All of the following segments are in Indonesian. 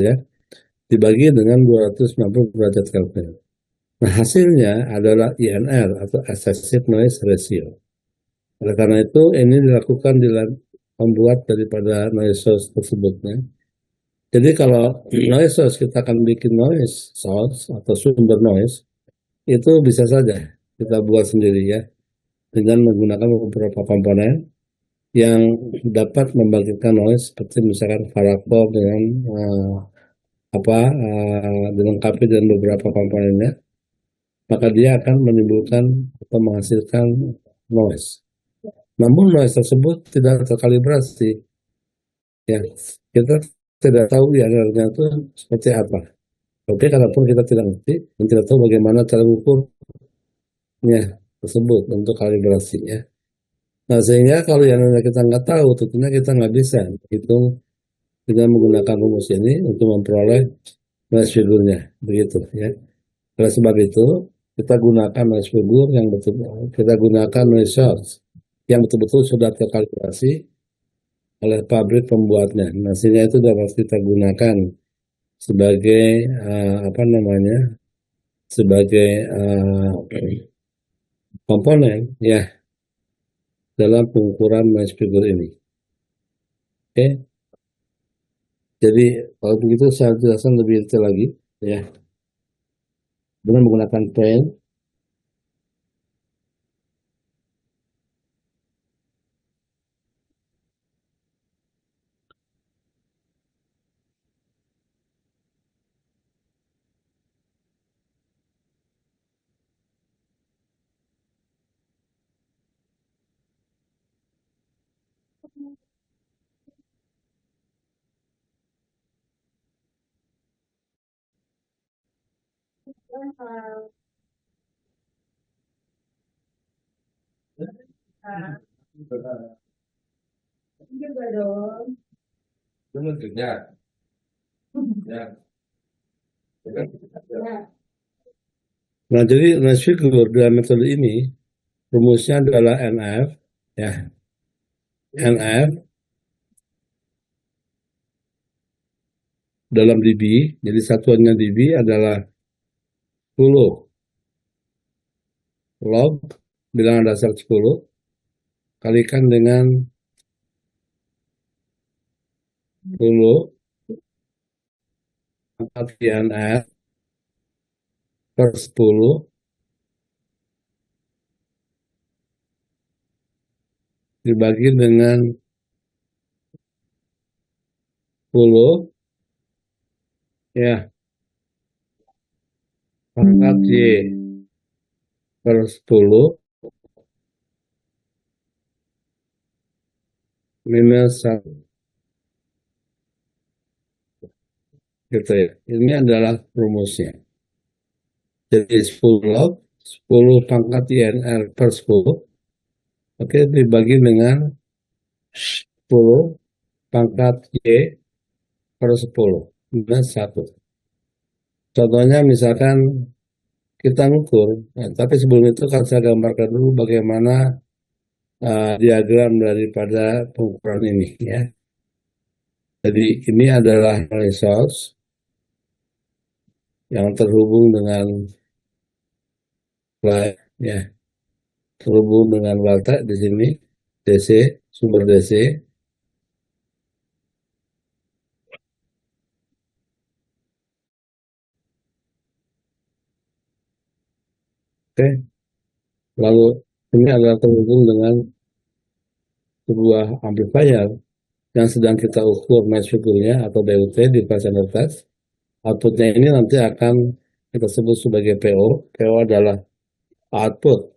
ya, dibagi dengan 290 derajat Kelvin. Nah, hasilnya adalah INR atau Excessive Noise Ratio. Oleh karena itu, ini dilakukan di membuat daripada noise source tersebutnya. Jadi kalau noise source kita akan bikin noise source atau sumber noise, itu bisa saja kita buat sendiri ya, dengan menggunakan beberapa komponen yang dapat membangkitkan noise seperti misalkan varactor dengan dilengkapi dengan beberapa komponennya, maka dia akan menimbulkan atau menghasilkan noise. Namun noise tersebut tidak terkalibrasi, ya kita tidak tahu INR-nya itu seperti apa. Oke, kalaupun kita tidak ngerti dan tidak tahu bagaimana cara mengukurnya tersebut untuk kalibrasinya. Nah, sehingga kalau INR kita nggak tahu, tentunya kita nggak bisa hitung dengan menggunakan rumus ini untuk memperoleh noise figure-nya, begitu ya. Oleh sebab itu, kita gunakan noise figure yang betul, kita gunakan noise source yang betul-betul sudah terkalibrasi oleh pabrik pembuatnya. Nah, sehingga itu dapat kita gunakan sebagai apa namanya, sebagai komponen ya dalam pengukuran noise figure ini. Oke, jadi kalau begitu saya jelaskan lebih detail lagi ya dengan menggunakan pen. Nah, jadi noise figure dalam metode ini rumusnya adalah NF ya. NF dalam dB, jadi satuannya dB adalah 10 log bilangan dasar 10 kalikan dengan 10 pangkat INR per 10 dibagi dengan 10 ya pangkat Y per 10 minus 1 gitu ya. Ini adalah rumusnya. Jadi 10 log 10 pangkat INR per 10 oke dibagi dengan 10 pangkat Y per 10 minus 1. Contohnya misalkan kita ngukur, nah, tapi sebelum itu kan saya gambarkan dulu bagaimana diagram daripada pengukuran ini ya. Jadi ini adalah noise source yang terhubung dengan ya, terhubung dengan voltage di sini DC, sumber DC. Oke, lalu ini adalah terhubung dengan sebuah amplifier yang sedang kita ukur noise figure-nya atau DUT di passenger test. Outputnya ini nanti akan kita sebut sebagai PO. PO adalah output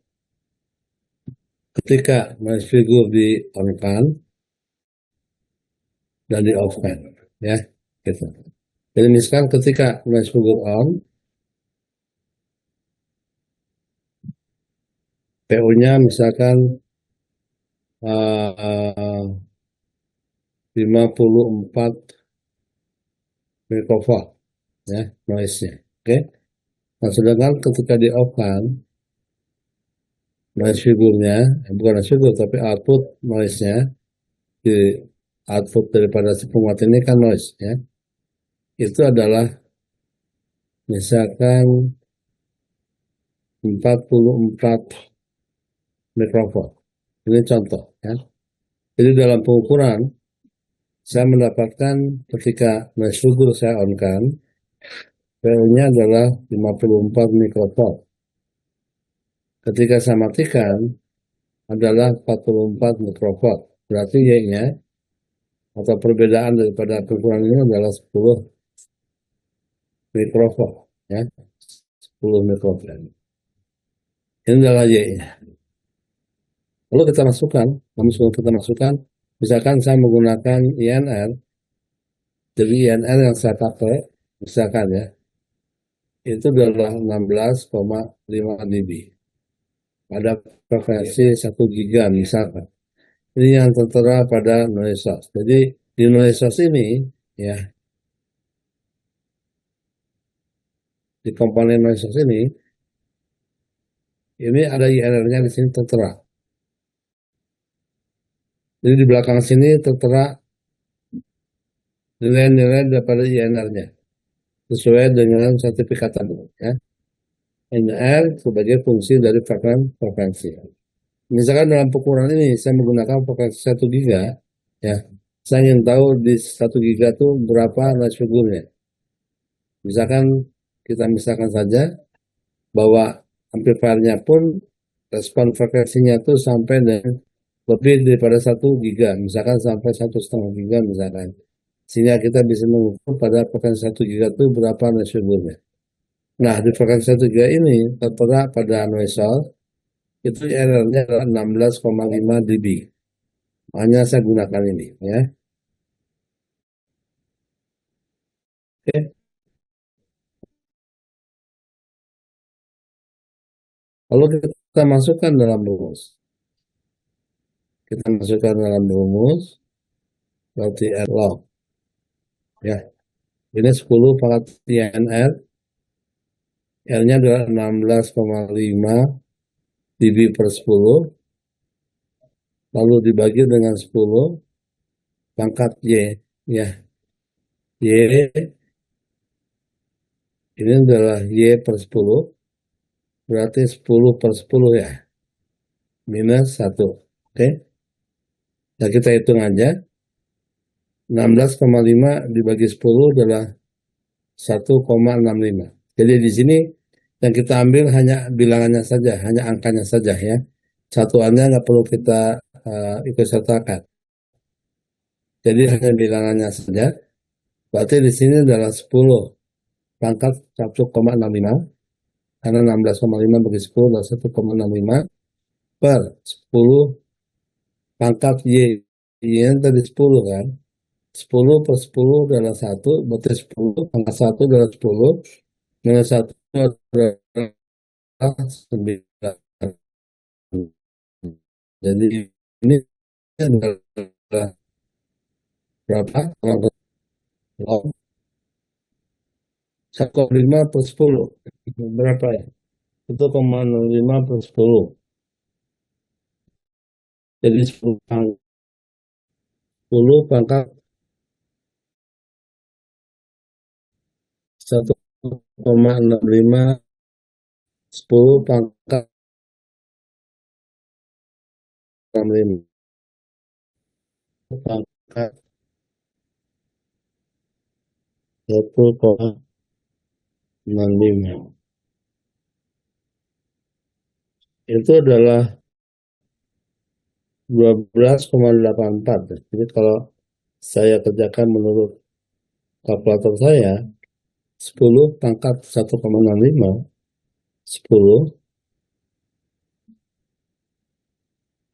ketika noise figure di on-kan dan di off-kan. Ya, gitu. Jadi misalkan ketika noise figure on, PO-nya misalkan 54 microvolt ya noise-nya. Oke. Nah, sedangkan ketika di off-kan noise figure-nya, bukan noise figure tapi output noise-nya di output daripada si penguat ini kan noise ya. itu adalah misalkan 44 mikrovolt. Ini contoh ya. Jadi dalam pengukuran saya mendapatkan ketika noise figure saya on kan, PO-nya adalah 54 mikrovolt. Ketika saya matikan adalah 44 mikrovolt. Berarti Y-nya atau perbedaan daripada pengukuran ini adalah 10 mikrovolt ya. 10 mikrovolt. Ini adalah Y-nya. Lalu kita masukkan, misalkan saya menggunakan INR, jadi INR yang saya pakai, misalkan ya, itu adalah 16,5 dB. Pada frekuensi 1 giga misalkan. Ini yang tertera pada noise source. Jadi di noise source ini, ya, di komponen noise source ini ada INR-nya di sini tertera. Jadi di belakang sini tertera nilai-nilai daripada INR-nya sesuai dengan sertifikat tadi ya. INR sebagai fungsi dari frekuensi. Misalkan dalam pengukuran ini saya menggunakan frekuensi 1 giga ya. Saya ingin tahu di 1 giga itu berapa noise figure-nya. Misalkan saja bahwa amplifiernya pun respon frekuensinya itu sampai dengan lebih daripada 1 giga, misalkan sampai 1,5 giga misalkan. Sehingga kita bisa mengukur pada frekuensi 1 giga itu berapa noise figure-nya. Nah, di frekuensi 1 giga ini tertera pada noise source itu errornya adalah 16,5 dB. Hanya saya gunakan ini ya. Oke. Lalu kita masukkan dalam rumus. Berarti R log ya. Ini 10 pangkat INR. R-nya adalah 16,5 dB per 10. Lalu dibagi dengan 10 pangkat Y ya. Y ini adalah Y per 10. Berarti 10 per 10 ya. Minus 1. Oke. Nah, kita hitung aja. 16,5 dibagi 10 adalah 1,65. Jadi di sini yang kita ambil hanya bilangannya saja, hanya angkanya saja ya. Satuannya nggak perlu kita ikut sertakan. Jadi hanya bilangannya saja. Berarti di sini adalah 10 pangkat 1,65. Karena 16,5 bagi 10 adalah 1,65 per 10 pangkat Y. Y yang tadi 10 kan. 10 per 10 adalah 1, berarti 10 pangkat 1 adalah 10, minus 1 adalah 9. Jadi ini adalah berapa? 1,5 per 10. Berapa ya? 1,05 per 10. Jadi 10 pangkat 1,65 10 pangkat 65 pangkat 1,65. Itu adalah 12,84. Jadi kalau saya kerjakan menurut kalkulator saya, 10 pangkat 1,65, 10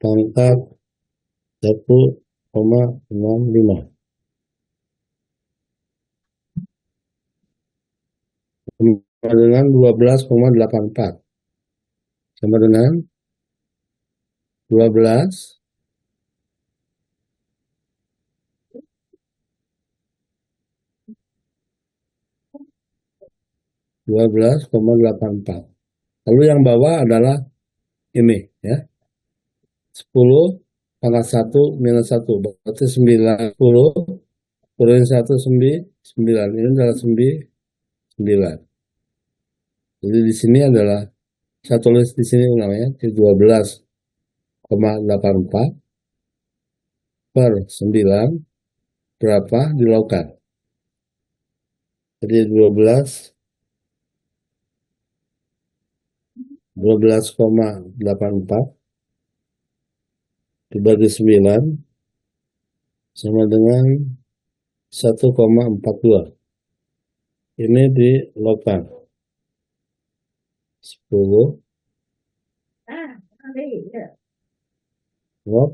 pangkat 1,65. Sama dengan 12,84. Sama dengan 12 12,84. Lalu yang bawah adalah ini ya. 10 pangkat 1 minus 1 berarti 90 kurangi 1 9 9. Ini adalah 9. Jadi di sini adalah saya tulis di sini namanya 12,84 per 9 berapa dilakukan. Jadi 12,84 dibagi 9 sama dengan 1,42. Ini dilakukan 10 log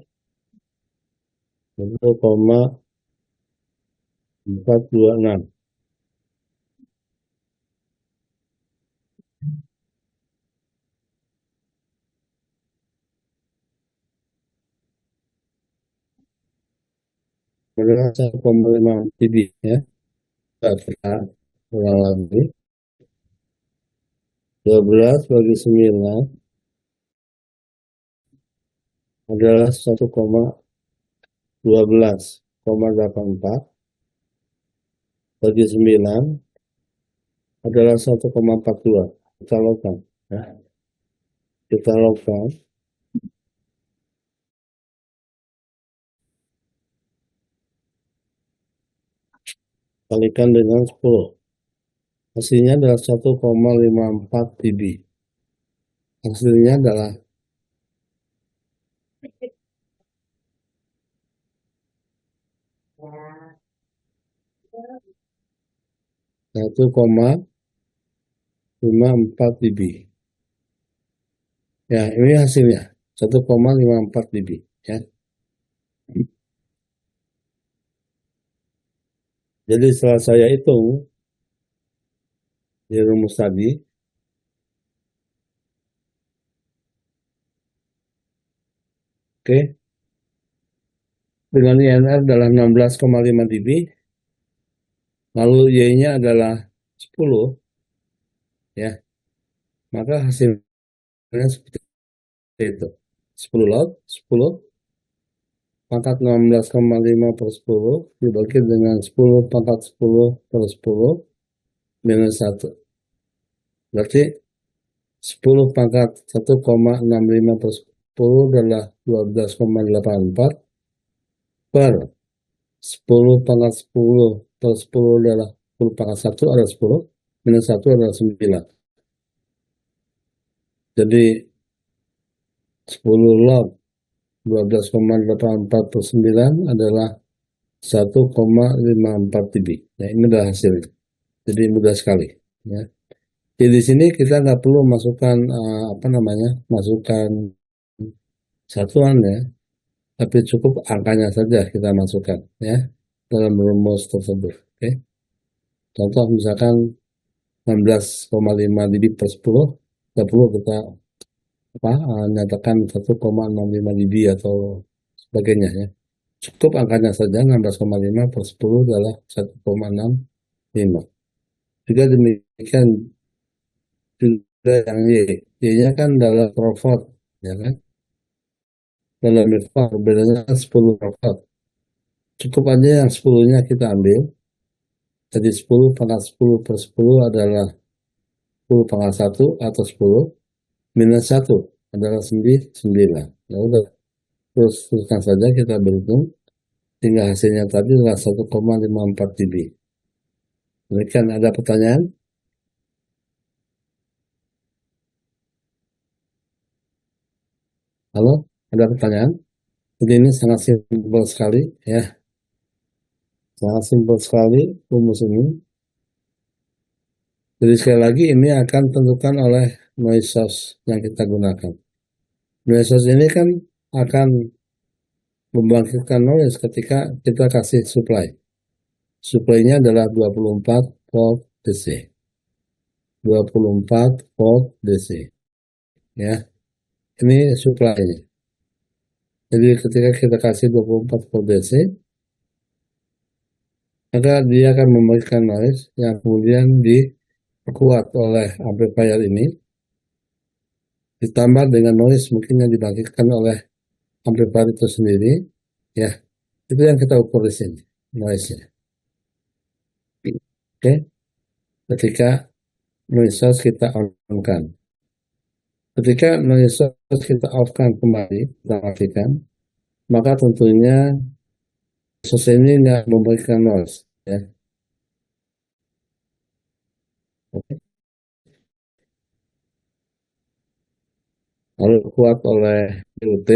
1,426. Adalah 1,5 dB ya. Kita ulang lagi. 12 bagi 9 adalah 1,12,84 bagi 9 adalah 1,42. Kita lakukan ya. Kita lakukan kalikan dengan 10. Hasilnya adalah 1,54 dB. Hasilnya adalah 1,54 dB. Ya, ini hasilnya 1,54 dB ya. Jadi setelah saya hitung di rumus tadi, oke, dengan INR adalah 16,5 dB, lalu Y-nya adalah 10, ya, maka hasilnya seperti itu. 10 log, 10 pangkat 16,5 per 10 dibagi dengan 10 pangkat 10 per 10 minus 1. Berarti 10 pangkat 1,65 per 10 adalah 12,84 per 10 pangkat 10 per 10 adalah 10 pangkat 1 adalah 10 minus 1 adalah 9. Jadi 10 log 12,84 per 9 adalah 1,54 dB. Nah, ini adalah hasilnya. Jadi mudah sekali ya. Jadi di sini kita nggak perlu masukkan masukkan satuan ya, tapi cukup angkanya saja kita masukkan ya dalam rumus tersebut. Oke. Contoh misalkan 16,5 dB per 10, tidak perlu kita nyatakan 1,65 dB atau sebagainya ya. Cukup angkanya saja 16,5 per 10 adalah 1,65. Juga demikian juga yang Y. Y-nya kan adalah profot, ya kan? Dalam mikvah bedanya 10 profot. Cukup aja yang 10-nya kita ambil. Jadi 10 pangkat 10 per 10 adalah 10 pangkat 1 atau 10 minus 1 adalah 9. Ya udah, teruskan saja kita berhitung hingga hasilnya tadi adalah 1,54 dB. Demikian, ada pertanyaan? Halo, ada pertanyaan? Jadi ini sangat simpel sekali ya. Sangat simpel sekali rumus ini. Jadi sekali lagi ini akan tentukan oleh noise source yang kita gunakan. Noise source ini kan akan membangkitkan noise ketika kita kasih supply. Supply-nya adalah 24 volt DC. 24 volt DC. Ya. Ini supply-nya. Jadi ketika kita kasih 24 volt DC, maka dia akan memberikan noise yang kemudian diperkuat oleh amplifier ini, ditambah dengan noise mungkin yang dibangkitkan oleh amplifier itu sendiri, ya, itu yang kita ukur di sini, noise-nya. Oke, ketika noise source kita on-kan. Ketika noise source kita off-kan kembali, kita matikan, maka tentunya source ini nggak memberikan noise. Ya. Oke. Lalu kuat oleh DUT,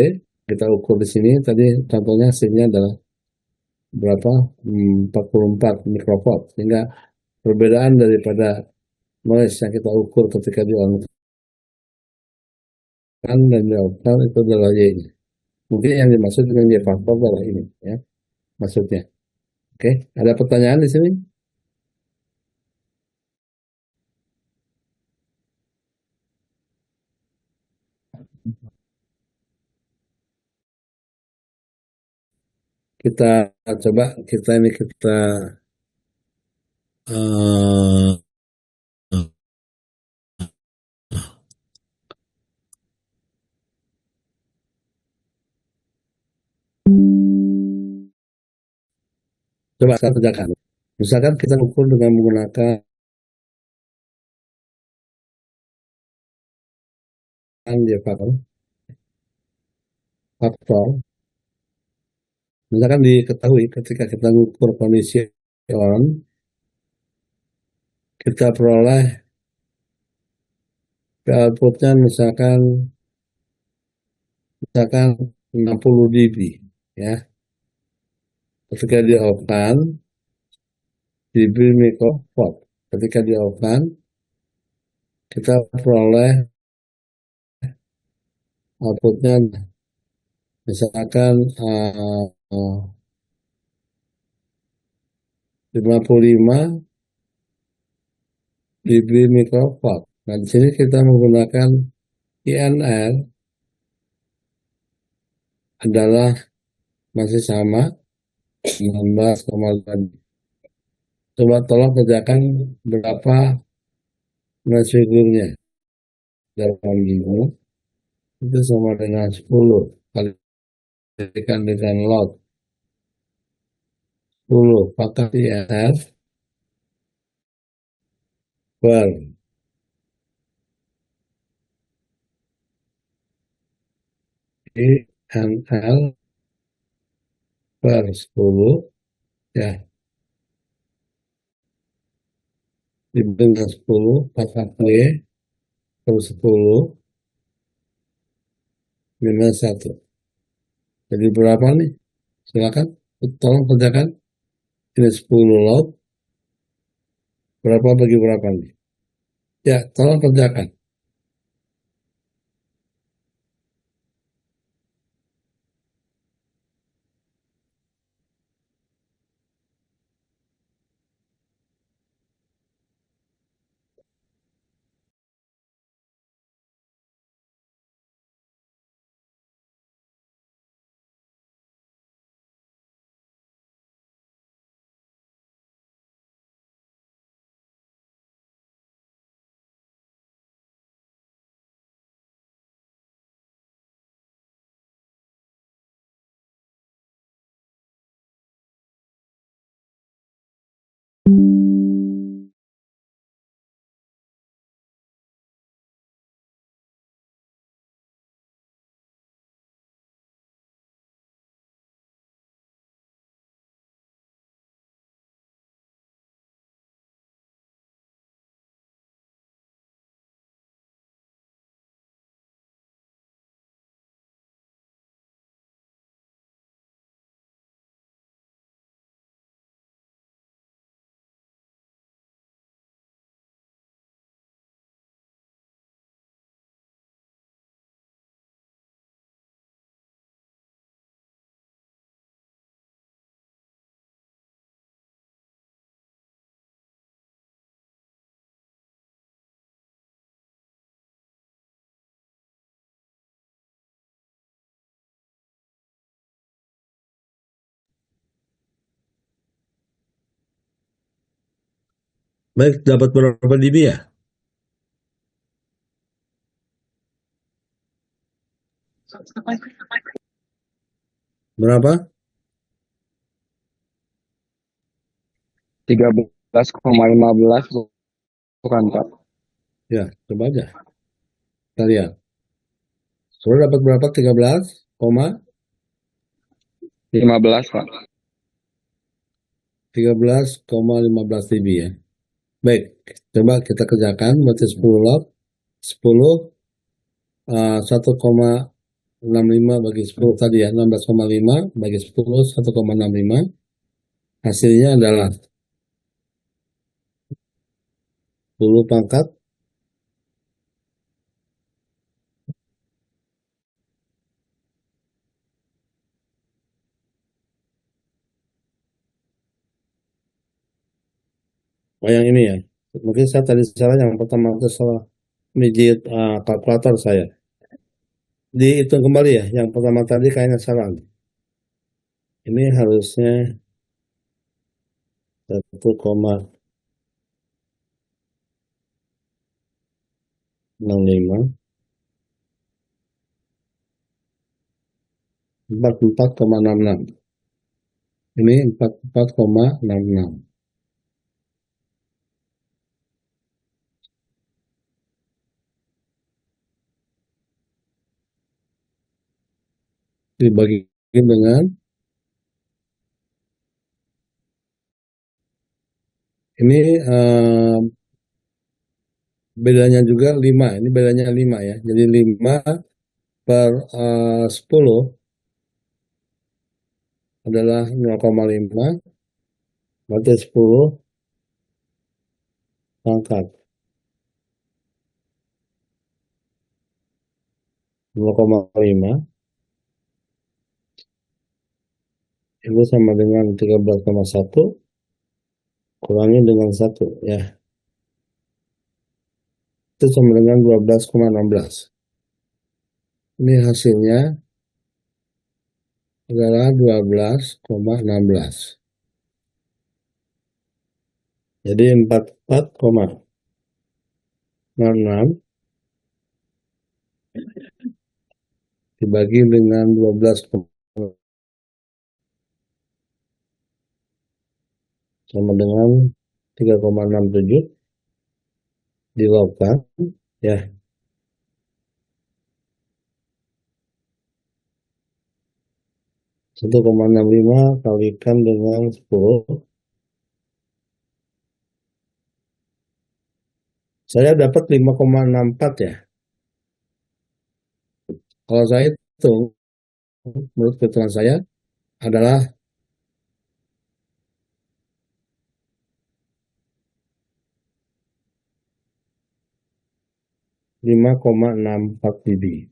kita ukur di sini, tadi contohnya hasilnya adalah berapa? 44 mikrowatt, sehingga perbedaan daripada noise yang kita ukur ketika di on kan dan di off kan itu adalah Y-nya. Mungkin yang dimaksud dengan Y faktor adalah ini, ya, maksudnya. Oke, ada pertanyaan di sini? Kita coba kita eh, coba kita kerjakan. Misalkan kita ukur dengan menggunakan Y faktor. Misalkan diketahui ketika kita mengukur kondisi on, kita peroleh outputnya misalkan 60 dB, ya. Ketika di off kan dB mikrowatt. Ketika di off kan kita peroleh outputnya misalkan 55 dB mikrowatt. Nah, di sini kita menggunakan INR adalah masih sama 16,8. Coba tolong kerjakan berapa noise figure-nya dalam minggu itu sama dengan 10 kalikan dengan log 10 pangkat INR per INR per 10, ya, dibanding dengan 10 pangkat Y per 10 minus 1. Jadi berapa nih? Silakan tolong kerjakan. Ini 10 log. Berapa bagi berapa nih? Ya, tolong kerjakan. Baik, dapat berapa dB ya? Berapa? 13 11,15 bukan Pak? Ya, coba aja. Kita lihat. Sudah dapat berapa? 15 Pak. 13,15 dB ya. Baik, coba kita kerjakan. Berarti 10 log. 10, 1,65 bagi 10 tadi ya. 16,5 bagi 10, 1,65. Hasilnya adalah 10 pangkat. Oh, yang ini ya. Mungkin saya tadi salah, yang pertama itu salah digit kalkulator saya. Dihitung kembali ya. Yang pertama tadi kayaknya salah. Ini harusnya 1,65, 44,66. Ini 44,66. Dibagi dengan ini, bedanya juga 5. Ini bedanya 5 ya. Jadi 5 per 10 adalah 0,5. Berarti 10 pangkat 0,5 itu sama dengan 13,1 kurangi dengan 1 ya. Itu sama dengan 12,16. Ini hasilnya adalah 12,16. Jadi 44,66 dibagi dengan 12, sama dengan 3,67 dilogkan ya. 1,65 kalikan dengan 10. Saya dapat 5,64 ya. Kalau saya hitung, menurut perhitungan saya adalah 5,64 dB.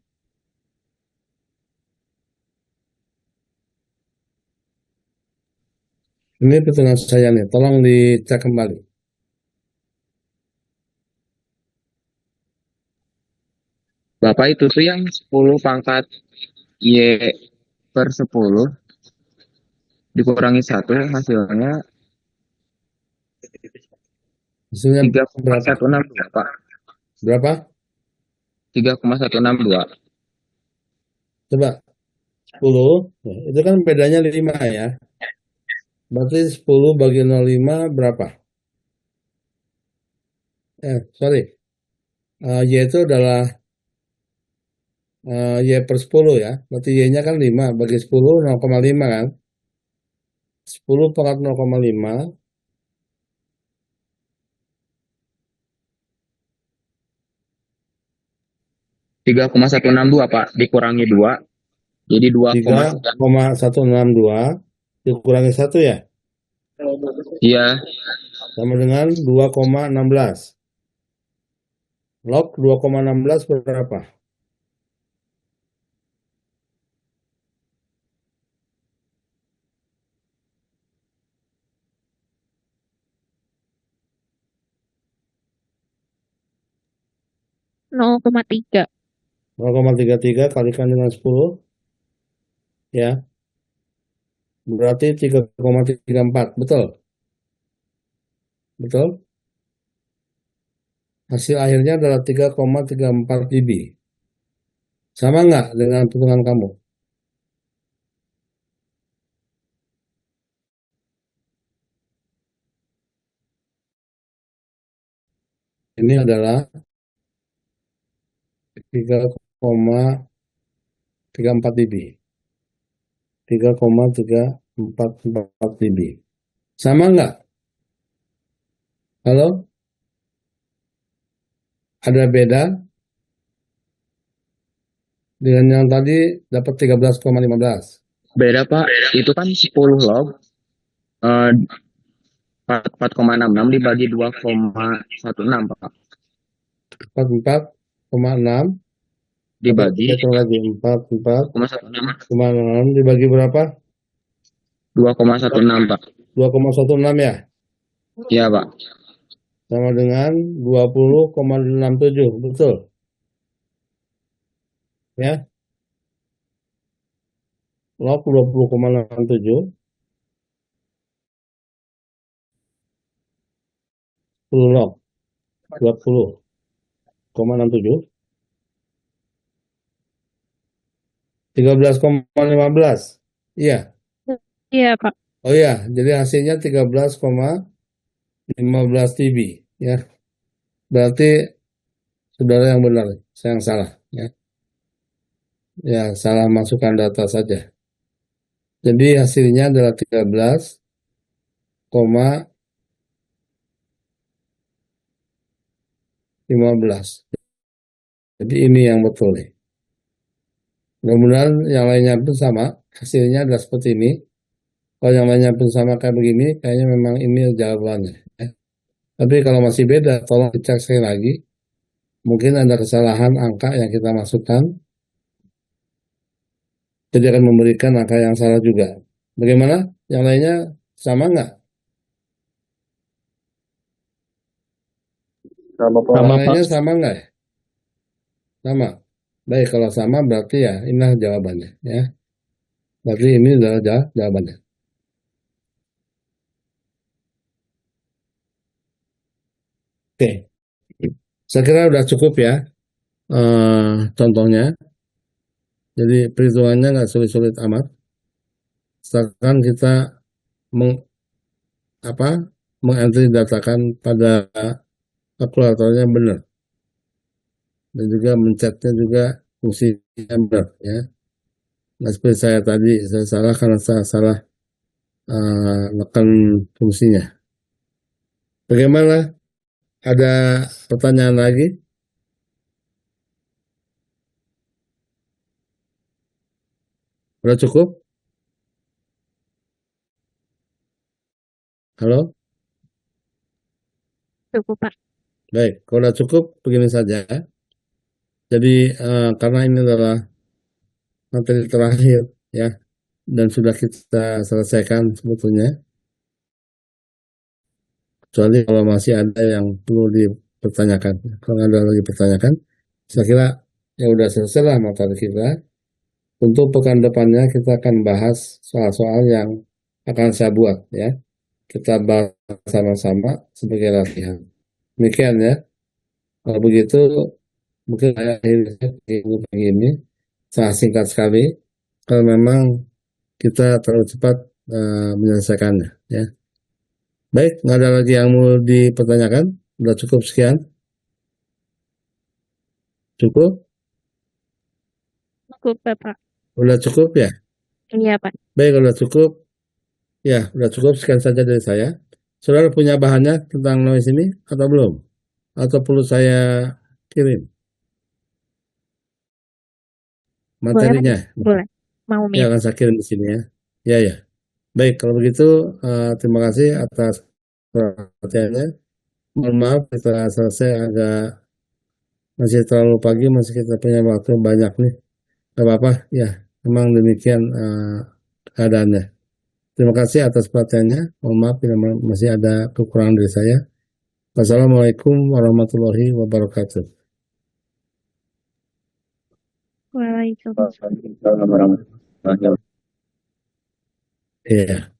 Ini perhitungan saya nih, tolong dicek kembali. Bapak itu tuh yang 10 pangkat Y per 10 dikurangi 1 hasilnya Hasilnya tiga koma berapa? satu enam dua Pak. Berapa? 3,162. Coba 10, ya, itu kan bedanya 5 ya. Berarti 10 bagi 0,5 berapa? Sorry. Y itu adalah Y per 10 ya. Berarti Y-nya kan 5. Bagi 10, 0,5 kan. 10 pangkat 0,5. 3,162 Pak dikurangi 2 jadi 2,3. 3,162 dikurangi 1 ya. Iya, Sama dengan 2,16. Log 2,16 berapa? Nol koma tiga. 0,33 kalikan dengan 10 ya. Berarti 3,34. Betul? Betul? Hasil akhirnya adalah 3,34 dB. Sama nggak dengan perhitungan kamu? ini adalah 3,34 dB. 3,344 dB. Sama nggak? Halo? Ada beda? Dengan yang tadi dapat 13,15. Beda Pak, itu kan 10 log, 4,66 dibagi 2,16 Pak. 44,6 Dibagi hitung lagi 2,16 44,6 dibagi berapa? 2,16 Pak. 2,16 ya? Iya Pak. Sama dengan 20,67, betul? Ya, log 20,67, 10 log 20,67, 13,15. Iya. Iya, Pak. Oh iya, jadi hasilnya 13,15 dB ya. Berarti saudara yang benar, saya yang salah ya. Ya, salah masukkan data saja. Jadi hasilnya adalah 13,15. Jadi ini yang betul nih. Mudah-mudahan yang lainnya pun sama, hasilnya adalah seperti ini. Kalau yang lainnya pun sama kayak begini, kayaknya memang ini jawabannya. Ya. Tapi kalau masih beda, tolong dicek sekali lagi. Mungkin ada kesalahan angka yang kita masukkan. Jadi akan memberikan angka yang salah juga. Bagaimana? Yang lainnya sama nggak? Sama Yang Pak. lainnya sama nggak ya? Sama. Baik, kalau sama berarti ya inilah jawabannya. Ya. Berarti ini adalah jawabannya. Oke. Saya kira udah cukup ya contohnya. Jadi perhitungannya nggak sulit-sulit amat. Seakan kita mengentry datakan pada kalkulatornya benar dan juga mencetnya juga fungsinya benar ya. Nah, seperti saya tadi saya salah karena saya salah menekan fungsinya. Bagaimana? Ada pertanyaan lagi? Udah cukup? Halo? Cukup, Pak. Baik, kalau udah cukup begini saja. Jadi karena ini adalah materi terakhir ya dan sudah kita selesaikan sebetulnya. Kecuali kalau masih ada yang perlu dipertanyakan. Kalau ada lagi pertanyakan, saya kira ya udah selesai lah materi kita. Untuk pekan depannya kita akan bahas soal-soal yang akan saya buat ya. Kita bahas sama-sama sebagai latihan. Demikian ya. Kalau begitu mungkin saya akhiri pagi ini sangat singkat sekali. Kalau memang kita terlalu cepat menyelesaikannya ya. Baik, nggak ada lagi yang mau dipertanyakan. Udah cukup sekian. Cukup? Cukup, Pak. Udah cukup ya? Iya, Pak. Baik, udah cukup. Ya, udah cukup. Sekian saja dari saya. Saudara punya bahannya tentang noise ini atau belum? Atau perlu saya kirim materinya? Boleh. Mau Ya, minta. akan saya kirim di sini ya. Ya, ya. Baik, kalau begitu terima kasih atas perhatiannya. Mohon maaf kita selesai agak masih terlalu pagi, masih kita punya waktu banyak nih. Gak apa-apa, ya. Memang demikian keadaannya. Terima kasih atas perhatiannya. Mohon maaf bila masih ada kekurangan dari saya. Wassalamualaikum warahmatullahi wabarakatuh. Waalaikumsalam. Waalaikumsalam warahmatullahi wabarakatuh. Iya.